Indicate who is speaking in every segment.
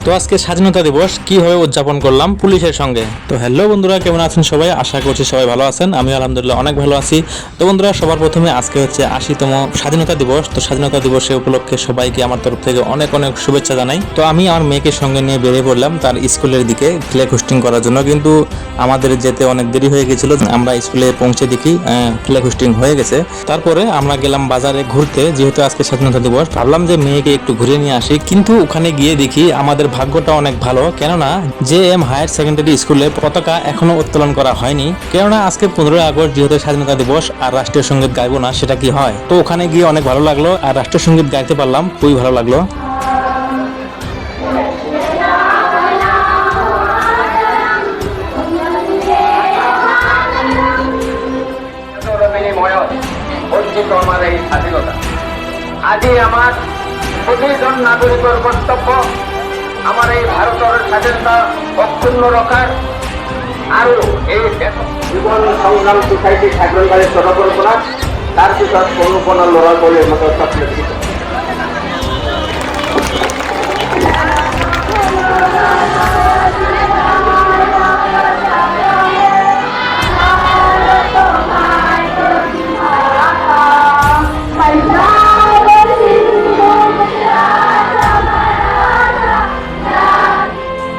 Speaker 1: তো আজকে স্বাধীনতা দিবস কিভাবে উদযাপন করলাম পুলিশের সঙ্গে। তো হ্যালো বন্ধুরা, কেমন আছেন সবাই? আশা করছি সবাই ভালো আছেন। আমি আলহামদুলিল্লাহ অনেক ভালো আছি। তো বন্ধুরা, সবার প্রথমে আজকে হচ্ছে 80তম স্বাধীনতা দিবস। তো স্বাধীনতা দিবসে উপলক্ষে সবাইকে আমার তরফ থেকে অনেক অনেক শুভেচ্ছা জানাই। তো আমি আমার মেয়েকে সঙ্গে নিয়ে বেরিয়ে পড়লাম তার স্কুলের দিকে ফ্ল্যাগ হোস্টিং করার জন্য, কিন্তু আমাদের যেতে অনেক দেরি হয়ে গেছিল। আমরা স্কুলে পৌঁছে দেখি ফ্ল্যাগ হোস্টিং হয়ে গেছে। তারপরে আমরা গেলাম বাজারে ঘুরতে, যেহেতু আজকে স্বাধীনতা দিবস। ভাবলাম যে মেয়েকে একটু ঘুরে নিয়ে আসি, কিন্তু ওখানে গিয়ে দেখি আমাদের ভাগ্যটা অনেক ভালো, কেননা JM হায়ার সেকেন্ডারি স্কুলে পতাকা এখনো উত্তোলন করা হয়নি। কেননা আজকে 15ই আগস্ট, যেহেতু স্বাধীনতা দিবস, আর রাষ্ট্রীয় সঙ্গীত গাইবো না সেটা কি হয়? তো ওখানে গিয়ে অনেক ভালো লাগলো, আর রাষ্ট্রীয় সঙ্গীত গাইতে পারলাম, খুবই ভালো লাগলো।
Speaker 2: আমার এই স্বাধীনতা আজই আমার প্রতিজন নাগরিকের কর্তব্য আমার এই ভারতের স্বাধীনতা অক্ষুণ্ণ রাখার। আরো এই জীবন সংগ্রাম সোসাইটি ঠাকুরবাড়ির জনকল্পনা তার পিছন অনুপনা লড়া বলে মতো স্বপ্ন।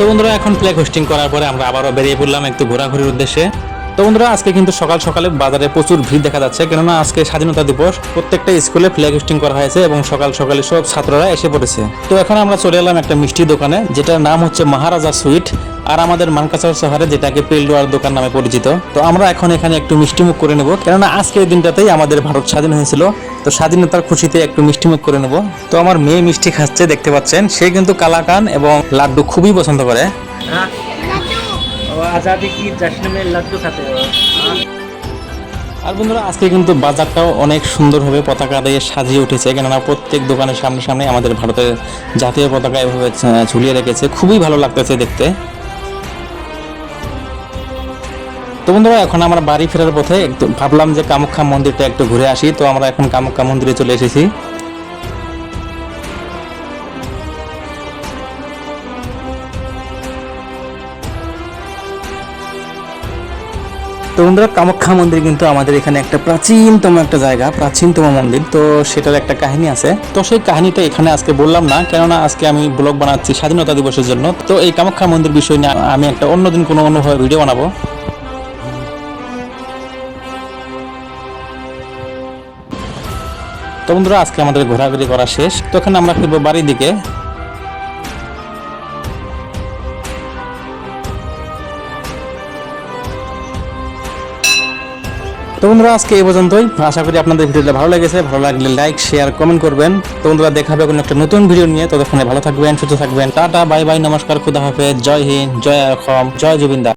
Speaker 1: তো বন্ধুরা, এখন ফ্ল্যাগ হোস্টিং করার পরে আমরা আবারও বেরিয়ে পড়লাম একটু ঘোরাঘুরির উদ্দেশ্যে। তো বন্ধুরা, আজকে কিন্তু সকাল সকালে বাজারে প্রচুর ভিড় দেখা যাচ্ছে, কেননা আজকে স্বাধীনতা দিবস। প্রত্যেকটা স্কুলে ফ্ল্যাগ হোস্টিং করা হয়েছে এবং সকাল সকালে সব ছাত্ররা এসে পড়েছে। তো এখন আমরা চলে এলাম একটা মিষ্টি দোকানে, যেটার নাম হচ্ছে মহারাজা সুইট, আর আমাদের মানকাচর শহরে যেটাকে পেলডোয়ার দোকান নামে পরিচিত। তো আমরা এখন এখানে একটু মিষ্টিমুখ করে নেব, কেননা আজকের দিনটাতেই আমাদের ভারত স্বাধীন হয়েছিল। তো স্বাধীনতার খুশিতে একটু মিষ্টিমুখ করে নেব। তো আমার মেয়ে মিষ্টি খাচ্ছে, দেখতে পাচ্ছেন। সে কিন্তু কালাকান এবং লাড্ডু খুবই পছন্দ করে।
Speaker 3: आज़ादी की जश्न में लड्डू खाते हो।
Speaker 1: আর বন্ধুরা, আজকে কিন্তু বাজারটাও অনেক সুন্দরভাবে পতাকা দিয়ে সাজিয়ে উঠেছে, কেননা প্রত্যেক দোকানের সামনে সামনে আমাদের ভারতের জাতীয় পতাকা এভাবে ঝুলিয়ে রেখেছে। খুবই ভালো লাগতেছে দেখতে। তো বন্ধুরা, এখন আমরা বাড়ি ফেরার পথে একটু ভাবলাম যে কামাখ্যা মন্দিরটা একটু ঘুরে আসি। তো আমরা এখন কামাখ্যা মন্দিরে চলে এসেছি। তো বন্ধুরা, কামাখ্যা মন্দির কিন্তু আমাদের এখানে একটা প্রাচীনতম একটা জায়গা, প্রাচীনতম মন্দির। তো সেটার একটা কাহিনী আছে। তো সেই কাহিনীটা এখানে আজকে বললাম না, কেননা আজকে আমি ব্লগ বানাচ্ছি স্বাধীনতা দিবসের জন্য। তো এই কামাখ্যা মন্দির বিষয় নিয়ে আমি একটা অন্যদিন কোনো অন্যভাবে ভিডিও বানাবো। তো বন্ধুরা, আজকে আমাদের ঘোরাঘুরি করা শেষ। তো এখন আমরা ফিরবো বাড়ির দিকে। তো বন্ধুরা, আজকে এই পর্যন্তই। আশা করি আপনাদের ভিডিওটা ভালো লেগেছে। ভালো লাগলে লাইক, শেয়ার, কমেন্ট করবেন। তো বন্ধুরা, দেখা হবে কোনো একটা নতুন ভিডিও নিয়ে। ততক্ষণে ভালো থাকবেন, সুস্থ থাকবেন। টাটা, বাই বাই, নমস্কার, খুদা হাফেজ, জয় হিন্দ, জয় অসম, জয় জুবিন দা।